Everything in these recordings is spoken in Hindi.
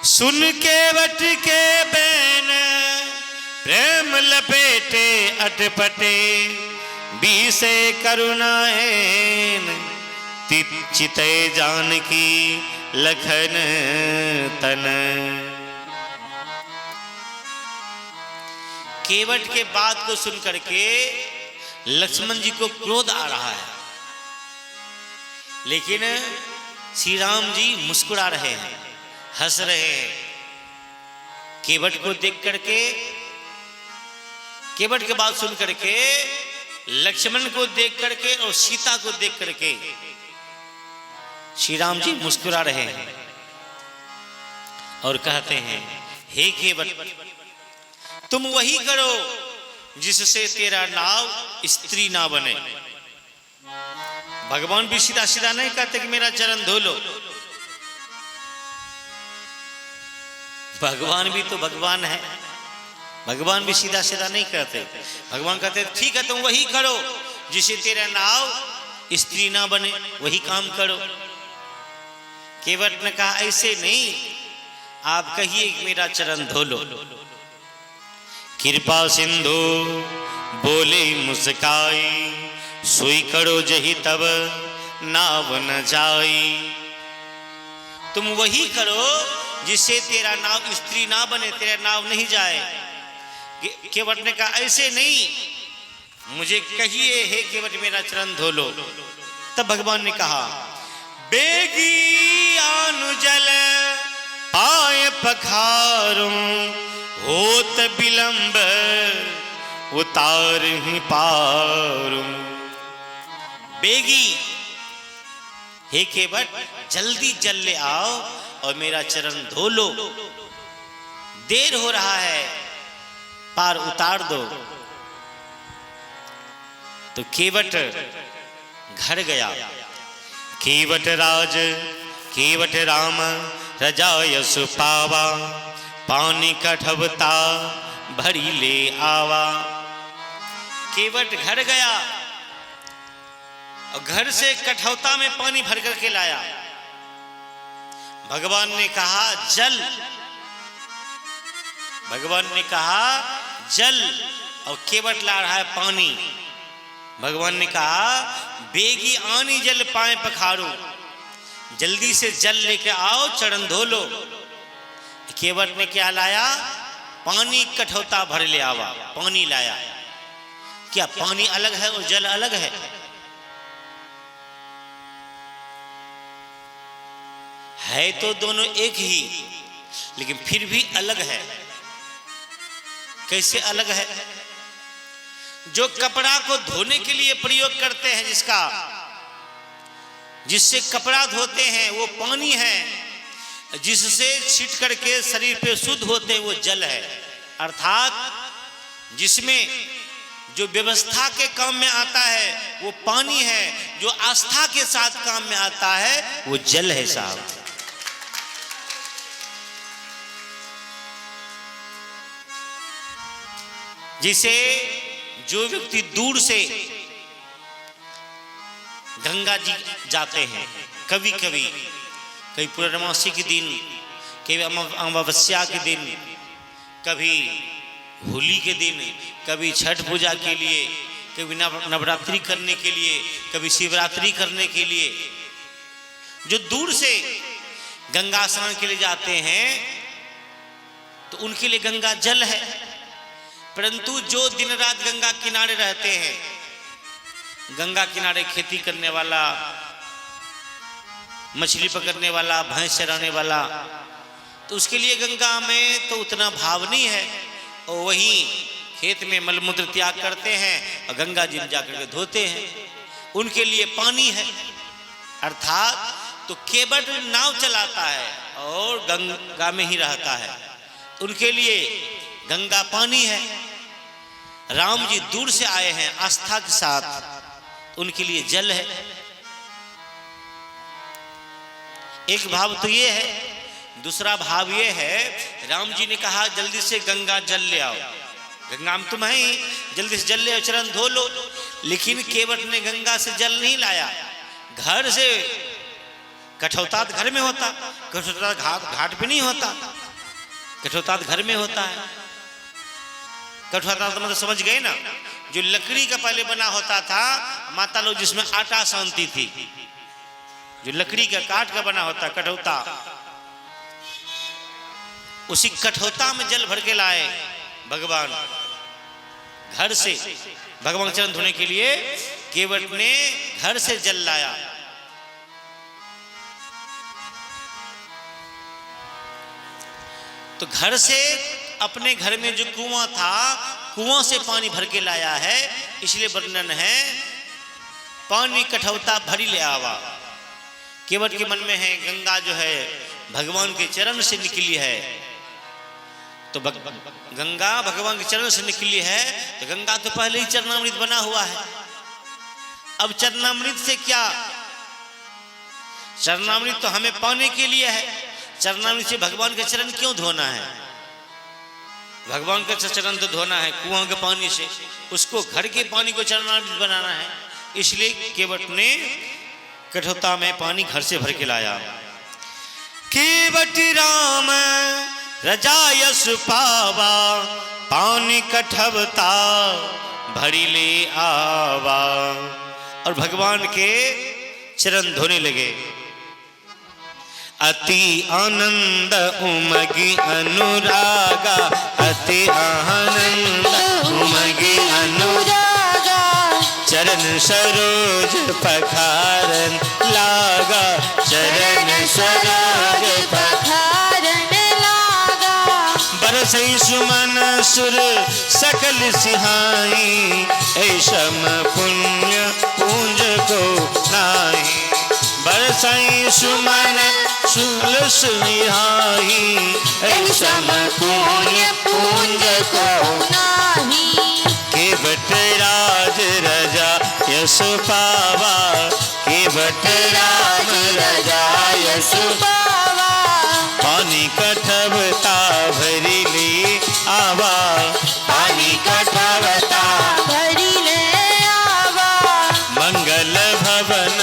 सुन के वट के बैन प्रेम लपेटे अटपटे बीसे करुणाएन चिते जानकी लखन तन। केवट के बात को सुन करके लक्ष्मण जी को क्रोध आ रहा है, लेकिन श्री राम जी मुस्कुरा रहे हैं, हंस रहे हैं। केवट को देख करके, केवट की बात सुन करके, लक्ष्मण को देख करके और सीता को देख करके श्री राम जी मुस्कुरा रहे हैं और कहते हैं, हे केवट तुम वही करो जिससे तेरा नाव स्त्री ना बने। भगवान भी सीधा सीधा नहीं कहते कि मेरा चरण धो लो। भगवान भी तो भगवान है, भगवान भी सीधा सीधा नहीं कहते। भगवान कहते ठीक है तुम वही करो जिससे तेरा नाव स्त्री ना बने, वही काम करो। केवट ने कहा ऐसे नहीं, आप कहिए मेरा चरण धो लो। कृपा सिंधु बोले मुस्काई, सोई करो जही तब नाव न जाई। तुम वही करो जिससे तेरा नाव स्त्री ना बने, तेरा नाव नहीं जाए। केवट ने कहा ऐसे नहीं, मुझे कहिए हे केवट मेरा चरण धो लो। तब भगवान ने कहा, बेगी आनु जल पाए पखारूं, होत विलंब उतार ही पारूं। बेगी हे केवट जल्दी जल ले आओ और मेरा चरण धो लो, देर हो रहा है, पार उतार दो। तो केवट घर गया। केवट राज केवट राम रजायस पावा, पानी कठवता भरी ले आवा। केवट घर गया और घर से कठौता में पानी भर करके लाया। भगवान ने कहा जल, भगवान ने कहा जल, और केवट ला रहा है पानी। भगवान ने कहा बेगी आनी जल पाए पखारो, जल्दी से जल लेके आओ, चरण धो लो। केवट ने क्या लाया? पानी कठौता भर ले आवा, पानी लाया। क्या पानी अलग है और जल अलग है? है तो दोनों एक ही, लेकिन फिर भी अलग है। कैसे अलग है? जो कपड़ा को धोने के लिए प्रयोग करते हैं, जिससे कपड़ा धोते हैं वो पानी है, जिससे छिट करके शरीर पे शुद्ध होते हैं वो जल है। अर्थात जिसमें जो व्यवस्था के काम में आता है वो पानी है, जो आस्था के साथ काम में आता है वो जल है साहब। जिसे जो व्यक्ति दूर से गंगा जी जाते हैं, कभी पूर्णमासी के दिन, कभी अमावस्या के दिन, कभी होली के दिन, कभी छठ पूजा के लिए, कभी नवरात्रि करने के लिए, कभी शिवरात्रि करने के लिए, जो दूर से गंगा स्नान के लिए जाते हैं तो उनके लिए गंगा जल है। परंतु जो दिन रात गंगा किनारे रहते हैं, गंगा किनारे खेती करने वाला, मछली पकड़ने वाला, भैंस चराने वाला, तो उसके लिए गंगा में तो उतना भाव नहीं है, और वहीं खेत में मलमूत्र त्याग करते हैं और गंगा जी में जाकर के धोते हैं, उनके लिए पानी है। अर्थात तो केवट नाव चलाता है और गंगा में ही रहता है, उनके लिए गंगा पानी है। राम जी दूर से आए हैं आस्था के साथ, उनके लिए जल है। एक भाव तो ये है, दूसरा भाव ये है, राम जी ने कहा जल्दी से गंगा जल ले आओ, गंगा में तुम है, जल्दी से जल ले आओ, चरण धो लो। लेकिन केवट ने गंगा से जल नहीं लाया, घर से कठौता घर में होता, कठौता घाट पे नहीं होता, कठौता घर में होता है। कठौता तो मतलब समझ गए ना, जो लकड़ी का पहले बना होता था माता लोग, जिसमें आटा सानती थी, जो लकड़ी का काठ का बना होता कठौता, उसी कठौता में जल भर के लाए भगवान घर से। भगवान चरण धोने के लिए केवट ने घर से जल लाया। तो घर से अपने घर में जो कुआं था, कुआं से पानी भर के लाया है, इसलिए वर्णन है पानी कठौता भरी ले आवा। केवट के मन में है गंगा जो है भगवान के चरण से निकली है, तो गंगा भगवान के चरण से निकली है, तो गंगा तो पहले ही चरणामृत बना हुआ है। अब चरणामृत से क्या, चरणामृत तो हमें पाने के लिए है, चरणामृत से भगवान के चरण क्यों धोना है? भगवान का चरण तो धोना है कुआं के पानी से, उसको घर के पानी को चरणामृत बनाना है। इसलिए केवट ने कठौता में पानी घर से भर के लाया। केवट राम रजायस पावा, पानी कठवता भरी ले आवा। और भगवान के चरण धोने लगे। अति आनंद उमगी अनुरागा, अति आनंद उमगी अनुरागा, चरण सरोज पखारन लागा, चरण सरोज पखारन लागा। बरसई सुमन सुर सकल सिहाई, ऐसम पुण्य पूंज को नाही। बरसई सुमन सुल सुनिहाई, ऐसम पुण्य पूंज को नाही। केवट राज रजा यश पावा, केवट राम रजा यश पावा। पानी कठवता भरी ले आवा, पानी कठवता भरी ले आवा। मंगल भवन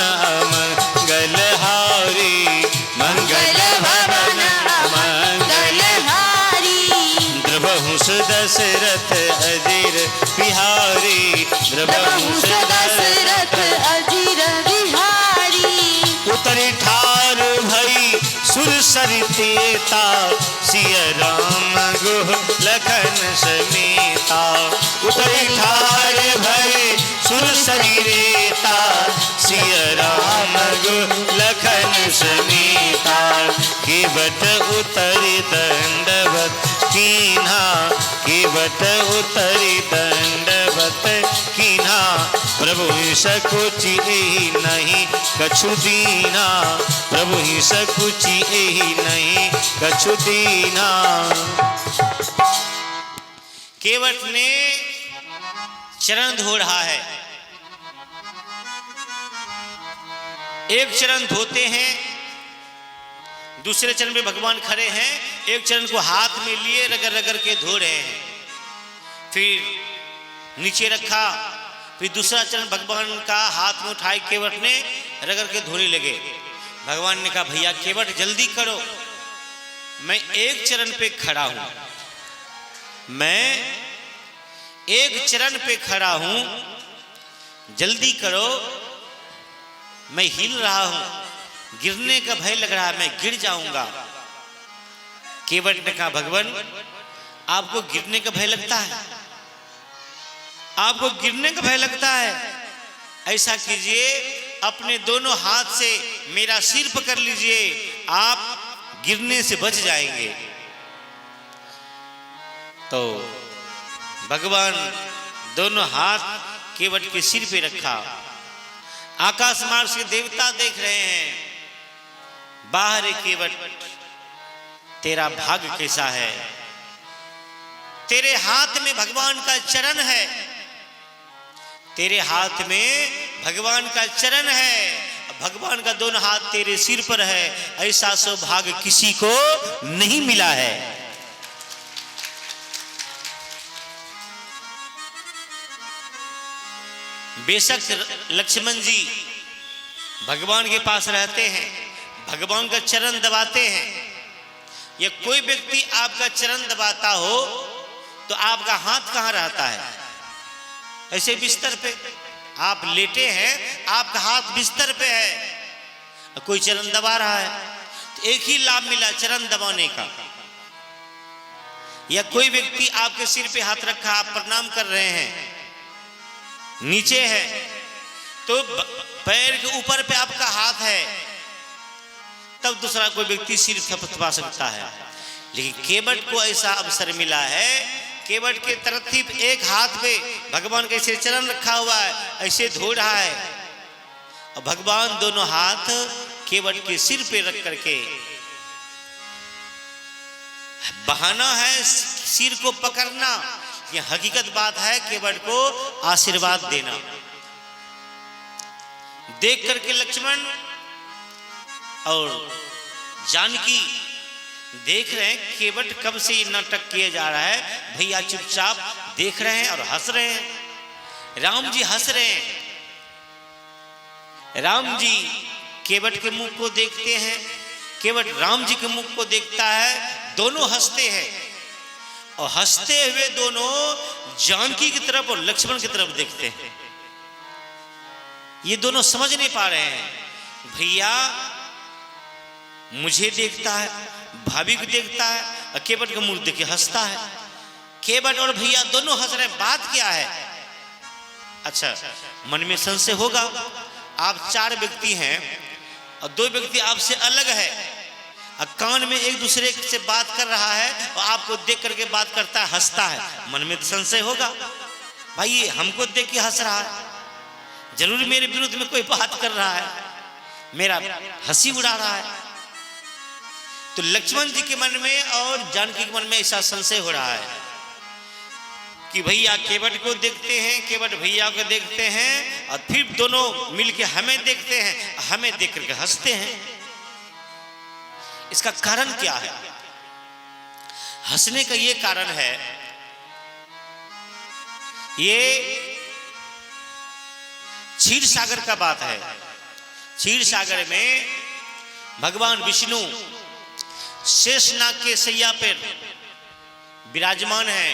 मंगल हारी, मंगल भवन मंगल हारी। द्रवहुष दशरथ अजीर बिहारी, द्रवहुष दशरथ अजीर बिहारी। उतरी ठार भई सुर सरितेता, सिय राम गुह लखन समेता। उतरी ठार भई सुर सरितेता, सिय राम गुह लखन समेता। केवट उतरी दंडवत कीन्हा, केवट उतरी दंडवत कीन्हा। प्रभु सकुचि एहि नहीं कछु दीना, प्रभु सकुचि एहि नहीं कछु दीना। केवट ने चरण धो रहा है। एक चरण धोते हैं, दूसरे चरण पे भगवान खड़े हैं, एक चरण को हाथ में लिए रगड़ रगड़ के धो रहे हैं। फिर नीचे रखा, फिर दूसरा चरण भगवान का हाथ में उठाए केवट ने रगड़ के धोने लगे। भगवान ने कहा भैया केवट जल्दी करो, मैं एक चरण पे खड़ा हूं, मैं एक चरण पे खड़ा हूं, जल्दी करो, मैं हिल रहा हूं, गिरने का भय लग रहा है, मैं गिर जाऊंगा। केवट ने कहा भगवान आपको गिरने का भय लगता है, आपको गिरने का भय लगता है, ऐसा कीजिए अपने दोनों हाथ से मेरा सिर पकड़ लीजिए, आप गिरने से बच जाएंगे। तो भगवान दोनों हाथ केवट के सिर पे रखा। आकाश मार्ग से देवता देख रहे हैं, बाहर केवट तेरा भाग्य कैसा है, तेरे हाथ में भगवान का चरण है, तेरे हाथ में भगवान का चरण है, भगवान का दोनों हाथ तेरे सिर पर है, ऐसा सौभाग्य किसी को नहीं मिला है। बेशक लक्ष्मण जी भगवान के पास रहते हैं, भगवान का चरण दबाते हैं, या कोई व्यक्ति आपका चरण दबाता हो तो आपका हाथ कहाँ रहता है? ऐसे बिस्तर पे आप लेटे हैं, आपका हाथ बिस्तर पे है, कोई चरण दबा रहा है, तो एक ही लाभ मिला चरण दबाने का। या कोई व्यक्ति आपके सिर पे हाथ रखा, आप प्रणाम कर रहे हैं, नीचे है, तो पैर के ऊपर पे आपका हाथ है, तब दूसरा कोई व्यक्ति सिर थपथपा सकता है। लेकिन केवट को ऐसा अवसर मिला है, केवट के तरतीब एक हाथ पे भगवान का ऐसे चरण रखा हुआ है, ऐसे धो रहा है, और भगवान दोनों हाथ केवट के सिर पे रख करके, बहाना है सिर को पकड़ना, ये हकीकत बात है केवट को आशीर्वाद देना। देख करके लक्ष्मण और जानकी देख रहे हैं केवट कब से ये नाटक किया जा रहा है, भैया चुपचाप देख रहे हैं और हंस रहे हैं। राम जी हंस रहे हैं, राम जी केवट के मुख को देखते हैं, केवट राम जी के मुख को देखता है, दोनों हंसते हैं, और हंसते हुए दोनों जानकी की तरफ और लक्ष्मण की तरफ देखते हैं। ये दोनों समझ नहीं पा रहे हैं, भैया मुझे देखता है, भाभी को देखता है, और केवट का मुंह देख के हंसता है। केवट और भैया दोनों हंस रहे हैं, बात क्या है? अच्छा, मन में संशय होगा, आप 4 व्यक्ति हैं और 2 व्यक्ति आपसे अलग है, और कान में एक दूसरे से बात कर रहा है और आपको देख करके बात करता है, हंसता है, मन में संशय होगा, भाई हमको देख के हंस रहा है, जरूर मेरे विरुद्ध में कोई बात कर रहा है, मेरा हंसी उड़ा रहा है। तो लक्ष्मण जी के मन में और जानकी के मन में ऐसा संशय हो रहा है कि भैया केवट को देखते हैं, केवट भैया को देखते हैं, और फिर दोनों मिलके हमें देखते हैं, हमें देख करके हंसते हैं। इसका कारण क्या है? हंसने का ये कारण है, ये क्षीर सागर का बात है। क्षीर सागर में भगवान विष्णु शेषनाग के सैया पर विराजमान है,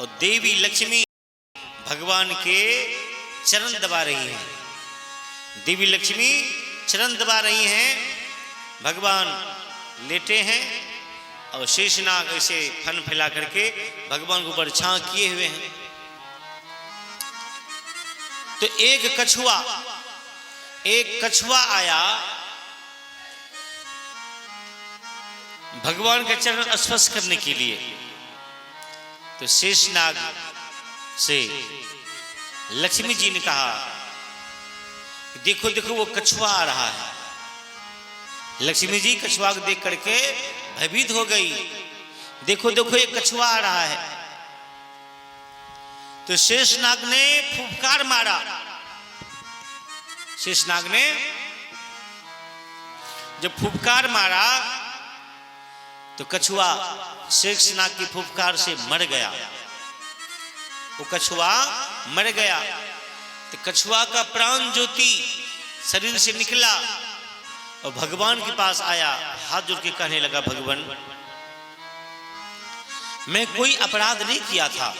और देवी लक्ष्मी भगवान के चरण दबा रही हैं। देवी लक्ष्मी चरण दबा रही हैं, भगवान लेटे हैं, और शेषनाग ऐसे फन फैला करके भगवान के ऊपर छां किए हुए हैं। तो एक कछुआ आया, भगवान का चरण स्पर्श करने के लिए। तो शेषनाग से लक्ष्मी जी ने कहा, देखो देखो वो कछुआ आ रहा है। लक्ष्मी जी कछुआ को देख करके भयभीत हो गई, देखो देखो ये कछुआ आ रहा है। तो शेषनाग ने फुफकार मारा, शेषनाग ने जब फुफकार मारा तो कछुआ शेषनाग की फुफकार से मर गया। वो कछुआ मर गया, तो कछुआ का प्राण ज्योति शरीर से निकला और भगवान के पास आया, हाथ जोड़ के कहने लगा, भगवान मैं कोई अपराध नहीं किया था,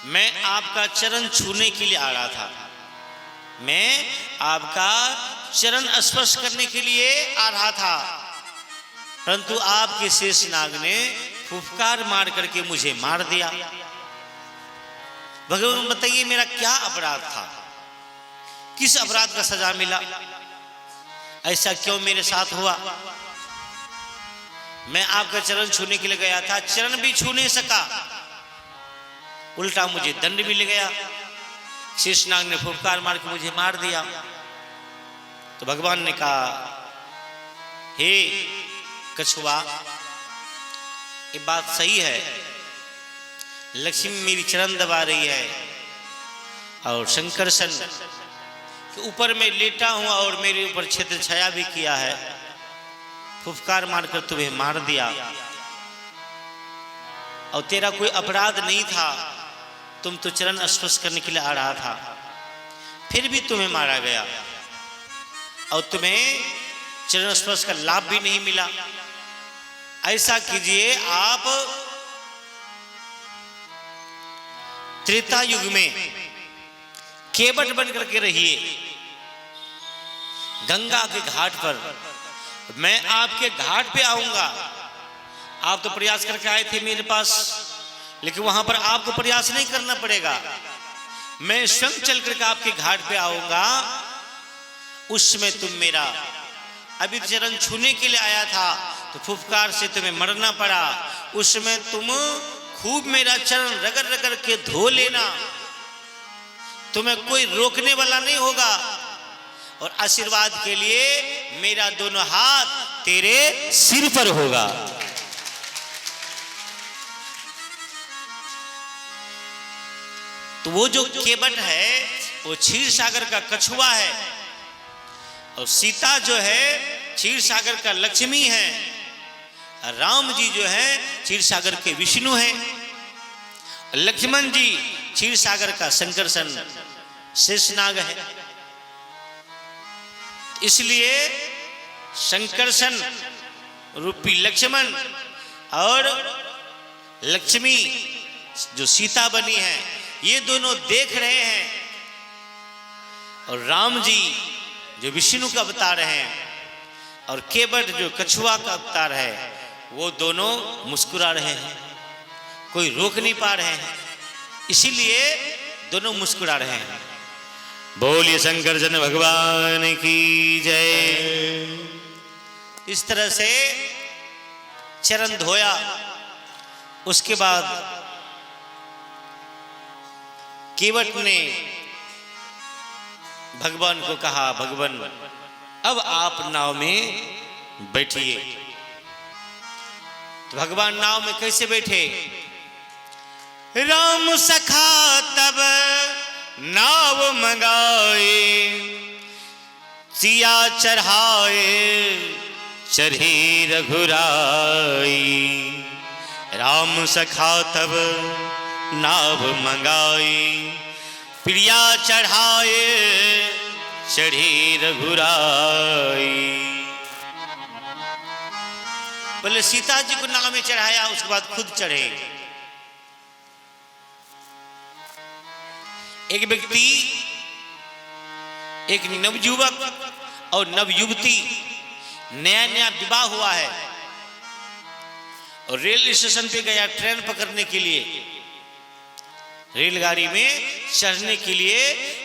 मैं आपका चरण छूने के लिए आ रहा था, मैं आपका चरण स्पर्श करने के लिए आ रहा था, परंतु आपके शेषनाग ने फुफकार मार करके मुझे मार दिया। भगवान बताइए मेरा क्या अपराध था, किस अपराध का सजा मिला, ऐसा क्यों मेरे साथ हुआ? मैं आपका चरण छूने के लिए गया था, चरण भी छू नहीं सका, उल्टा मुझे दंड भी ले गया, शेषनाग ने फुफकार मार के मुझे मार दिया। तो भगवान ने कहा, हे कछुआ, ये बात सही है, लक्ष्मी मेरी चरण दबा रही है, और शंकरसन के ऊपर मैं लेटा हूं और मेरे ऊपर छत्र छाया भी किया है, फुफकार मारकर तुम्हें मार दिया, और तेरा कोई अपराध नहीं था, तुम तो चरण स्पर्श करने के लिए आ रहा था, फिर भी तुम्हें मारा गया, और तुम्हें चरण स्पर्श का लाभ भी नहीं मिला। ऐसा कीजिए, आप त्रेता युग में केवट बन करके रहिए गंगा के घाट पर। मैं आपके घाट पे आऊंगा। आप तो प्रयास करके आए थे मेरे पास, लेकिन वहां पर आपको प्रयास नहीं करना पड़ेगा। मैं स्वयं चल करके आपके घाट पे आऊंगा। उस समय तुम मेरा अभी चरण छूने के लिए आया था तो फुफकार से तुम्हें मरना पड़ा। उस समय तुम खूब मेरा चरण रगड़ रगड़ के धो लेना, तुम्हें कोई रोकने वाला नहीं होगा। और आशीर्वाद के लिए मेरा दोनों हाथ तेरे सिर पर होगा। तो वो जो केवट है वो क्षीर सागर का कछुआ है, और सीता जो है क्षीर सागर का लक्ष्मी है, राम जी जो है क्षीर सागर के विष्णु हैं, लक्ष्मण जी क्षीर सागर का संकर्षण शेषनाग है। इसलिए संकर्षण रूपी लक्ष्मण और लक्ष्मी जो सीता बनी है, ये दोनों देख रहे हैं, और राम जी जो विष्णु का अवतार है और केवट जो कछुआ का अवतार है, वो दोनों मुस्कुरा रहे हैं, कोई रोक नहीं पा रहे हैं, इसीलिए दोनों मुस्कुरा रहे हैं। बोलिए शंकर जन भगवान की जय। इस तरह से चरण धोया। उसके बाद केवट ने भगवान को कहा, भगवान अब आप नाव में बैठिए। तो भगवान नाव में कैसे बैठे? राम सखा तब नाव मंगाए, सिया चढ़ाए चढ़े रघुराई। राम सखा तब नाव मंगाए, प्रिया चढ़ाए चढ़े रघुराई। पहले सीता जी को नाव में चढ़ाया, उसके बाद खुद चढ़े। एक व्यक्ति, एक नवयुवक और नवयुवती, नया नया विवाह हुआ है और रेल स्टेशन पे गया ट्रेन पकड़ने के लिए, रेलगाड़ी में चढ़ने के लिए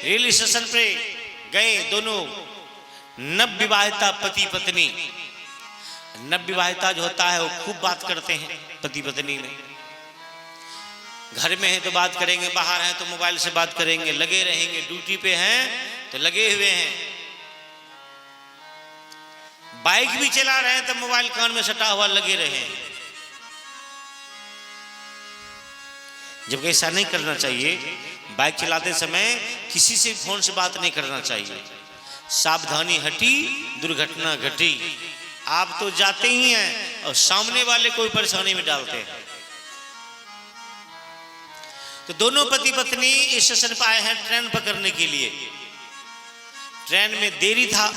रेल स्टेशन पे गए दोनों नवविवाहिता पति पत्नी। नवविवाहिता जो होता है वो खूब बात करते हैं पति पत्नी में। घर में हैं तो बात करेंगे, बाहर हैं तो मोबाइल से बात करेंगे, लगे रहेंगे। ड्यूटी पे हैं तो लगे हुए हैं, बाइक भी चला रहे हैं तो मोबाइल कान में सटा हुआ लगे रहे। जबकि ऐसा नहीं करना चाहिए। बाइक चलाते समय किसी से फोन से बात नहीं करना चाहिए। सावधानी हटी दुर्घटना घटी। आप तो जाते ही हैं और सामने वाले कोई परेशानी में डालते हैं। तो दोनों पति पत्नी स्टेशन पर आए हैं ट्रेन पकड़ने के लिए। ट्रेन में देरी था,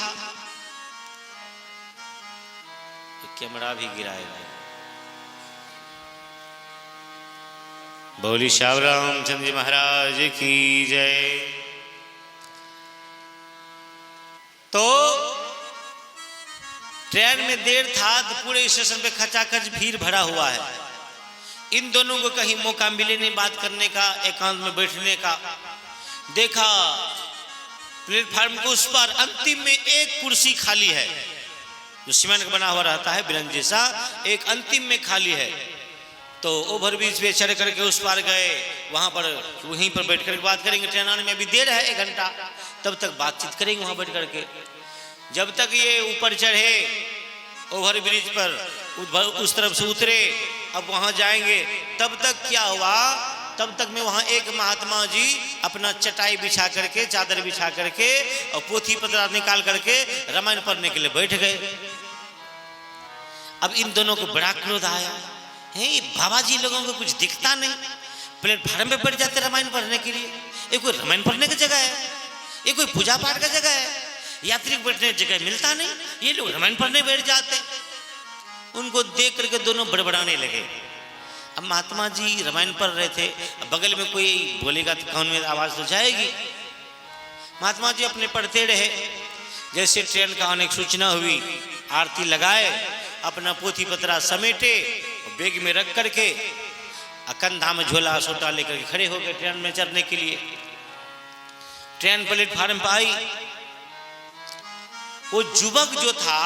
तो कैमरा भी गिराया। बोली श्याम रामचंद्र जी महाराज की जय। तो ट्रेन में देर था तो पूरे स्टेशन पे खचाखच भीड़ भरा हुआ है। इन दोनों को कहीं मौका मिले नहीं बात करने का, एकांत में बैठने का। देखा प्लेटफार्म के उस पर अंतिम में एक कुर्सी खाली है, जो सीमेंट का बना हुआ रहता है बिरंग जैसा, एक अंतिम में खाली है। तो ओवरब्रिज पे चढ़ करके उस पार गए, वहां पर वहीं पर बैठ कर बात करेंगे। ट्रेन आने में अभी देर है 1 घंटा, तब तक बातचीत करेंगे वहां बैठ करके। जब तक ये ऊपर चढ़े ओवरब्रिज पर, उस तरफ से उतरे, अब वहां जाएंगे, तब तक क्या हुआ, तब तक में वहां एक महात्मा जी अपना चटाई बिछा करके, चादर बिछा करके और पोथी पत्र निकाल करके रामायण पढ़ने के लिए बैठ गए। अब इन दोनों को बड़ा क्रोध आया, है बाबा जी लोगों को कुछ दिखता नहीं, प्लेटफार्म पे बैठ जाते रामायण पढ़ने के लिए। ये कोई रामायण पढ़ने की जगह है? ये कोई पूजा पाठ का जगह है? यात्री को बैठने जगह मिलता नहीं, ये लोग रामायण पढ़ने बैठ जाते। उनको देख करके दोनों बड़बड़ाने लगे। अब महात्मा जी रामायण पढ़ रहे थे, बगल में कोई बोलेगा तो कान में आवाज तो जाएगी। महात्मा जी अपने पढ़ते रहे। जैसे ट्रेन का आने की सूचना हुई, आरती लगाए, अपना पोथी पत्रा समेटे, बैग में रख करके कंधा में झोला सोटा लेकर के खड़े हो गए ट्रेन में चढ़ने के लिए। ट्रेन प्लेटफार्म पर आई। वो युवक जो था,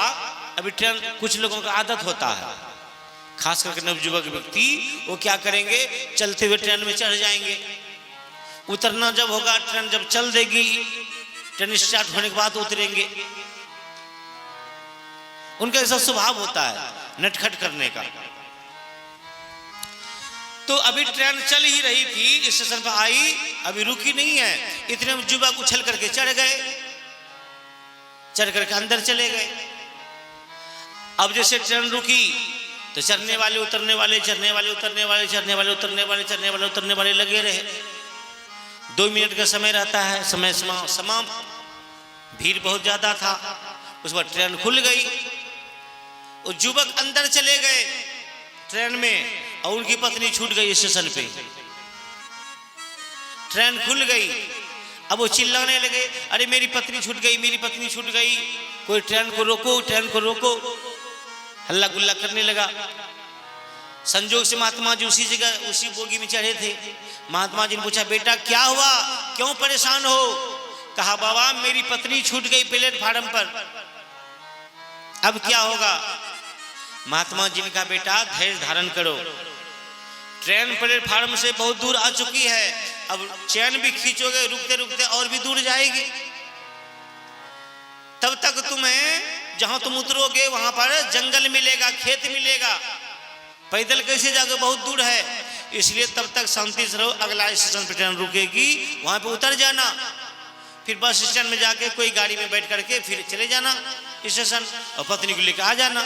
अभी ट्रेन कुछ लोगों का आदत होता है, खास करके नवयुवक व्यक्ति, वो क्या करेंगे, चलते हुए ट्रेन में चढ़ जाएंगे। उतरना जब होगा, ट्रेन जब चल देगी, ट्रेन स्टार्ट होने के बाद उतरेंगे। उनका ऐसा स्वभाव होता है नटखट करने का। तो अभी ट्रेन चल ही रही थी, स्टेशन पर आई, अभी रुकी नहीं है, इतने में युवक उछल करके चढ़ गए, चढ़ करके अंदर चले गए। अब जैसे ट्रेन रुकी तो चढ़ने वाले उतरने वाले, चढ़ने वाले उतरने वाले, चढ़ने वाले उतरने वाले, चढ़ने वाले उतरने वाले लगे रहे। 2 मिनट का समय रहता है, समय समाप्त। भीड़ बहुत ज्यादा था। उस पर ट्रेन खुल गई, वो युवक अंदर चले गए ट्रेन में, और उनकी पत्नी छूट गई स्टेशन पे। ट्रेन खुल गई। अब वो चिल्लाने लगे, अरे मेरी पत्नी छूट गई, मेरी पत्नी छूट गई, कोई ट्रेन को रोको, ट्रेन को रोको। हल्ला गुल्ला करने लगा। संजोग से महात्मा जी उसी जगह उसी बोगी में चढ़े थे। महात्मा जी ने पूछा, बेटा क्या हुआ, क्यों परेशान हो? कहा, बाबा मेरी पत्नी छूट गई प्लेटफार्म पर, अब क्या होगा? महात्मा जी ने कहा, बेटा धैर्य धारण करो, ट्रेन प्लेटफार्म से बहुत दूर आ चुकी है, अब चैन भी खींचोगे रुकते रुकते और भी दूर जाएगी। तब तक तुम्हें जहां तुम उतरोगे वहां पर जंगल मिलेगा, खेत मिलेगा, पैदल कैसे जाओगे, बहुत दूर है। इसलिए तब तक शांति से रहो, अगला स्टेशन पर ट्रेन रुकेगी, वहां पे उतर जाना, फिर बस स्टैंड में जाके कोई गाड़ी में बैठ करके फिर चले जाना स्टेशन, और पत्नी को लेकर आ जाना।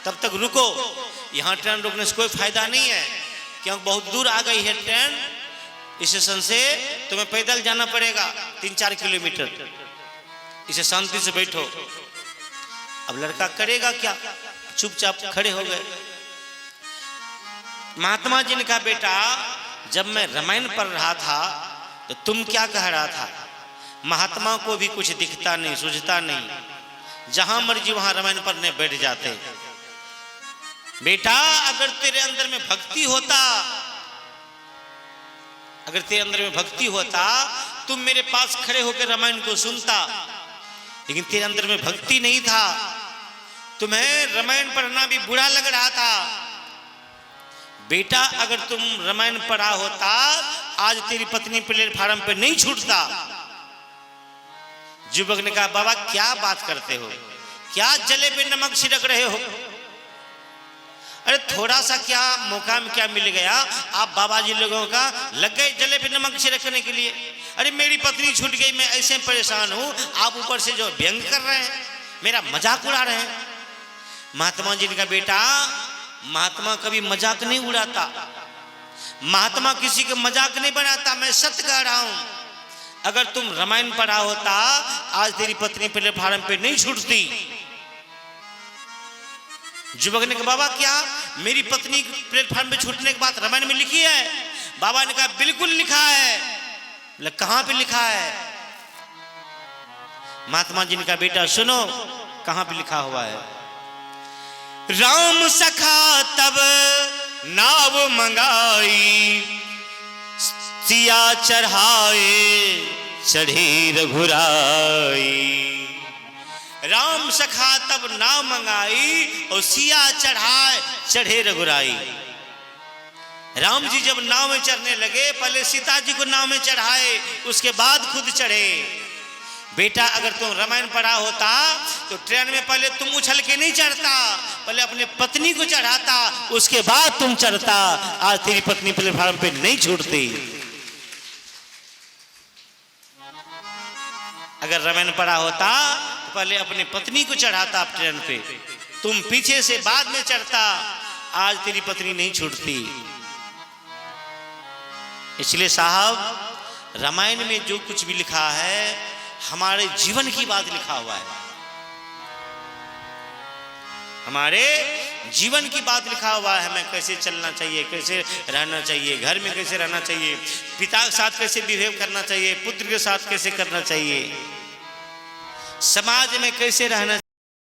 तब तक रुको, यहाँ ट्रेन रुकने से कोई फायदा नहीं है, क्योंकि बहुत दूर आ गई है ट्रेन स्टेशन से, तुम्हें पैदल जाना पड़ेगा 3-4 किलोमीटर, इसे शांति से बैठो। अब लड़का करेगा क्या, चुपचाप खड़े हो गए। महात्मा जी ने कहा, बेटा जब मैं रामायण पढ़ रहा था तो तुम क्या कह रहा था? महात्मा को भी कुछ दिखता नहीं, सूझता नहीं, जहां मर्जी वहां रामायण पढ़ने बैठ जाते। बेटा अगर तेरे अंदर में भक्ति होता, अगर तेरे अंदर में भक्ति होता, तुम मेरे पास खड़े होकर रामायण को सुनता, लेकिन तेरे अंदर में भक्ति नहीं था, तुम्हें रामायण पढ़ना भी बुरा लग रहा था। बेटा अगर तुम रामायण पढ़ा होता, आज तेरी पत्नी प्लेटफार्म पे नहीं छूटता। युवक ने कहा, बाबा क्या बात करते हो, क्या जले पे नमक छिड़क रहे हो? अरे थोड़ा सा क्या मौका में क्या मिल गया, आप बाबा जी लोगों का लग गए जले पे नमक छिड़कने के लिए। अरे मेरी पत्नी छूट गई, मैं ऐसे परेशान हूं, आप ऊपर से जो व्यंग कर रहे हैं, मेरा मजाक उड़ा रहे हैं। महात्मा जी ने कहा, बेटा महात्मा कभी मजाक नहीं उड़ाता, महात्मा किसी का मजाक नहीं बनाता, मैं सत्य कह रहा हूं। अगर तुम रामायण पढ़ा होता, आज तेरी पत्नी प्लेटफार्म पे नहीं छूटती। युवक ने कहा, बाबा क्या मेरी पत्नी प्लेटफार्म पे छूटने की बात रामायण में लिखी है? बाबा ने कहा, बिल्कुल लिखा है। कहां पे लिखा है? महात्मा जी ने कहा, बेटा सुनो, कहां पे लिखा हुआ है? राम सखा तब नाव मंगाई, सिया चढ़ाए चढ़े रघुराई। राम सखा तब नाव मंगाई और सिया चढ़ाए चढ़े रघुराई। राम जी जब नाव में चढ़ने लगे, पहले सीता जी को नाव में चढ़ाए, उसके बाद खुद चढ़े। बेटा अगर तुम रामायण पढ़ा होता तो ट्रेन में पहले तुम उछल के नहीं चढ़ता, पहले अपने पत्नी को चढ़ाता, उसके बाद तुम चढ़ता। आज तेरी पत्नी प्लेटफार्म पे नहीं छूटती। अगर रामायण पढ़ा होता तो पहले अपनी पत्नी को चढ़ाता ट्रेन पे, तुम पीछे से बाद में चढ़ता, आज तेरी पत्नी नहीं छूटती। इसलिए साहब रामायण में जो कुछ भी लिखा है हमारे जीवन की बात लिखा हुआ है, हमारे जीवन की बात लिखा हुआ है। हमें कैसे चलना चाहिए, कैसे रहना चाहिए, घर में कैसे रहना चाहिए, पिता के साथ कैसे बिहेव करना चाहिए, पुत्र के साथ कैसे करना चाहिए, समाज में कैसे रहना